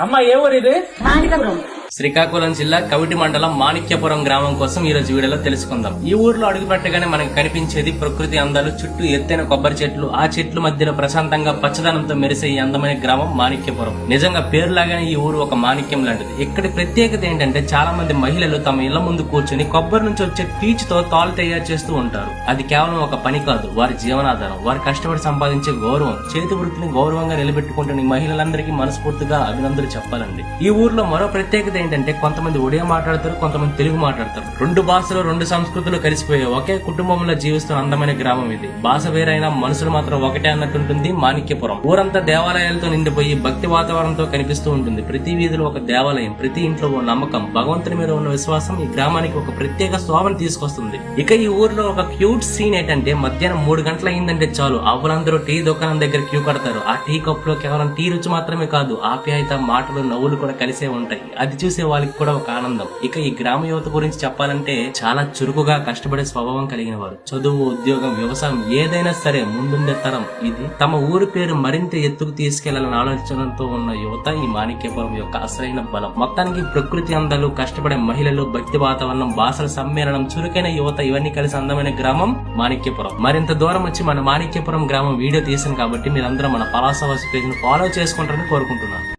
అమ్మ ఏ ఊరు ఇది? మాణికపురం. శ్రీకాకుళం జిల్లా కవిటి మండలం మాణిక్యపురం గ్రామం కోసం ఈ రోజు వీడియోలో తెలుసుకుందాం. ఈ ఊర్లో అడుగు పెట్టగానే మనకు కనిపించేది ప్రకృతి అందాలు, చుట్టూ ఎత్తైన కొబ్బరి చెట్లు, ఆ చెట్ల మధ్యలో ప్రశాంతంగా పచ్చదనంతో మెరిసే ఈ అందమైన గ్రామం మాణిక్యపురం. నిజంగా పేరులాగానే ఈ ఊరు ఒక మాణిక్యం లాంటిది. ఇక్కడి ప్రత్యేకత ఏంటంటే చాలా మంది మహిళలు తమ ఇళ్ల ముందు కూర్చొని కొబ్బరి నుంచి వచ్చే పీచుతో తాళ్ళు తయారు చేస్తూ ఉంటారు. అది కేవలం ఒక పని కాదు, వారి జీవనాధారం, వారి కష్టపడి సంపాదించే గౌరవం. చేతి వృత్తిని గౌరవంగా నిలబెట్టుకుంటున్న ఈ మహిళలందరికీ మనస్ఫూర్తిగా అభినందనలు చెప్పాలండి. ఈ ఊర్లో మరో ప్రత్యేకత ఏంటంటే కొంతమంది ఒడియా మాట్లాడతారు, కొంతమంది తెలుగు మాట్లాడతారు. రెండు భాషలు, రెండు సంస్కృతులు కలిసిపోయే ఒకే కుటుంబంలో జీవిస్తున్న అందమైన గ్రామం ఇది. భాష వేరైనా మనసులు మాత్రం ఒకటే అన్నట్టుంటుంది మాణిక్యపురం. ఊరంతా దేవాలయాలతో నిండిపోయి భక్తి వాతావరణంతో కనిపిస్తూ ఉంటుంది. ప్రతి వీధిలో ఒక దేవాలయం, ప్రతి ఇంట్లో ఓ నమ్మకం, భగవంతుని మీద ఉన్న విశ్వాసం ఈ గ్రామానికి ఒక ప్రత్యేక శోభను తీసుకొస్తుంది. ఇక ఈ ఊర్లో ఒక క్యూట్ సీన్ ఏంటంటే మధ్యాహ్నం 3 గంటలు అయిందంటే చాలు అవ్వలందరూ టీ దుకాణం దగ్గర క్యూ కడతారు. ఆ టీ కప్ లో కేవలం టీ రుచి మాత్రమే కాదు, ఆప్యాయత, మాటలు, నవ్వులు కూడా కలిసే ఉంటాయి. అది చూసే వాళ్ళకి కూడా ఒక ఆనందం. ఇక ఈ గ్రామ యువత గురించి చెప్పాలంటే చాలా చురుకుగా కష్టపడే స్వభావం కలిగిన వారు. చదువు, ఉద్యోగం, వ్యవసాయం ఏదైనా సరే ముందుండే తరం ఇది. తమ ఊరి పేరు మరింత ఎత్తుకు తీసుకెళ్లాలని ఆలోచనతో ఉన్న యువత ఈ మాణిక్యపురం యొక్క అసలైన బలం. మొత్తానికి ప్రకృతి అందాలు, కష్టపడే మహిళలు, భక్తి వాతావరణం, భాషల సమ్మేళనం, చురుకైన యువత ఇవన్నీ కలిసి అందమైన గ్రామం మాణిక్యపురం. మరింత దూరం వచ్చి మన మాణిక్యపురం గ్రామం వీడియో తీసాను కాబట్టి మీరందరూ మన పలాసవాసి పేజ్ ను ఫాలో చేసుకుంటారని కోరుకుంటున్నాను.